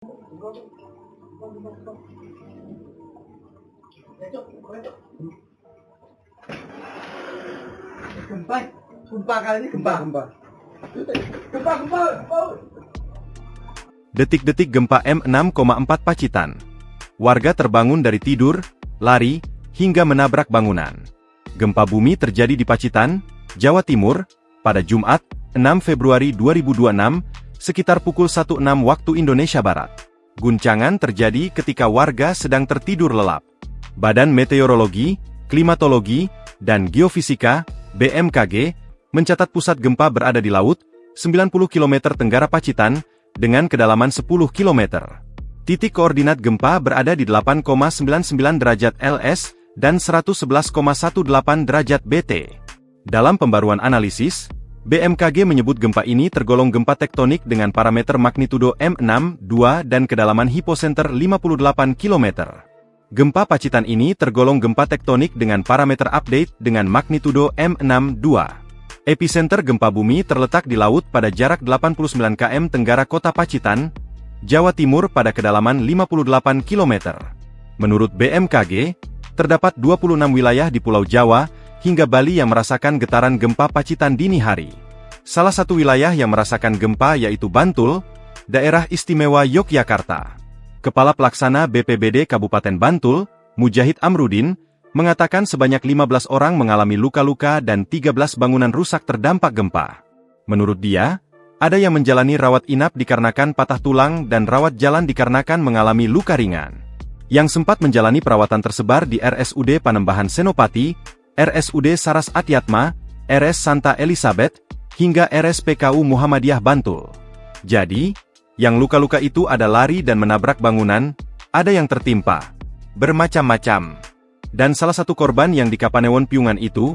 Gempa, gempa kali ini gempa. Gempa. Detik-detik gempa M6,4 Pacitan. Warga terbangun dari tidur, lari, hingga menabrak bangunan. Gempa bumi terjadi di Pacitan, Jawa Timur, pada Jumat, 6 Februari 2026, sekitar pukul 16 waktu Indonesia Barat. Guncangan terjadi ketika warga sedang tertidur lelap. Badan Meteorologi, Klimatologi, dan Geofisika, BMKG, mencatat pusat gempa berada di laut, 90 km tenggara Pacitan, dengan kedalaman 10 km. Titik koordinat gempa berada di 8,99 derajat LS dan 111,18 derajat BT. Dalam pembaruan analisis, BMKG menyebut gempa ini tergolong gempa tektonik dengan parameter magnitudo M6,2 dan kedalaman hipocenter 58 km. Gempa Pacitan ini tergolong gempa tektonik dengan parameter update dengan magnitudo M6,2. Epicenter gempa bumi terletak di laut pada jarak 89 km tenggara kota Pacitan, Jawa Timur pada kedalaman 58 km. Menurut BMKG, terdapat 26 wilayah di Pulau Jawa hingga Bali yang merasakan getaran gempa Pacitan dini hari. Salah satu wilayah yang merasakan gempa yaitu Bantul, Daerah Istimewa Yogyakarta. Kepala Pelaksana BPBD Kabupaten Bantul, Mujahid Amrudin, mengatakan sebanyak 15 orang mengalami luka-luka dan 13 bangunan rusak terdampak gempa. Menurut dia, ada yang menjalani rawat inap dikarenakan patah tulang dan rawat jalan dikarenakan mengalami luka ringan. Yang sempat menjalani perawatan tersebar di RSUD Panembahan Senopati, RSUD Saras Atyatma, RS Santa Elizabeth, hingga RSPKU Muhammadiyah Bantul. Jadi, yang luka-luka itu ada lari dan menabrak bangunan, ada yang tertimpa, bermacam-macam. Dan salah satu korban yang di Kapanewon Piungan itu,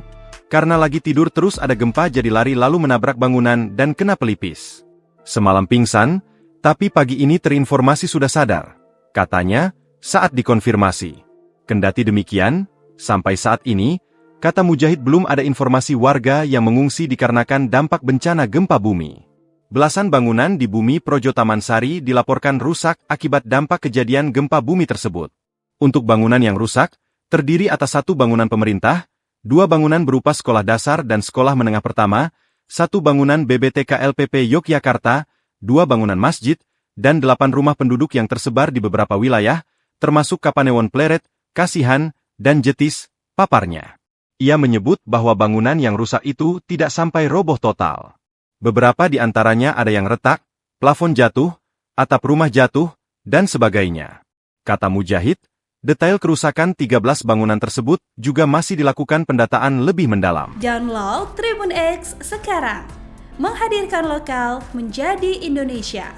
karena lagi tidur terus ada gempa jadi lari lalu menabrak bangunan dan kena pelipis. Semalam pingsan, tapi pagi ini terinformasi sudah sadar, katanya, saat dikonfirmasi. Kendati demikian, sampai saat ini, kata Mujahid belum ada informasi warga yang mengungsi dikarenakan dampak bencana gempa bumi. Belasan bangunan di Bumi Projo Taman Sari dilaporkan rusak akibat dampak kejadian gempa bumi tersebut. Untuk bangunan yang rusak, terdiri atas 1 bangunan pemerintah, 2 bangunan berupa sekolah dasar dan sekolah menengah pertama, 1 bangunan BBTK LPP Yogyakarta, 2 bangunan masjid, dan 8 rumah penduduk yang tersebar di beberapa wilayah, termasuk Kapanewon Pleret, Kasihan, dan Jetis, paparnya. Ia menyebut bahwa bangunan yang rusak itu tidak sampai roboh total. Beberapa di antaranya ada yang retak, plafon jatuh, atap rumah jatuh, dan sebagainya. Kata Mujahid, detail kerusakan 13 bangunan tersebut juga masih dilakukan pendataan lebih mendalam. Download Tribun X sekarang, menghadirkan lokal menjadi Indonesia.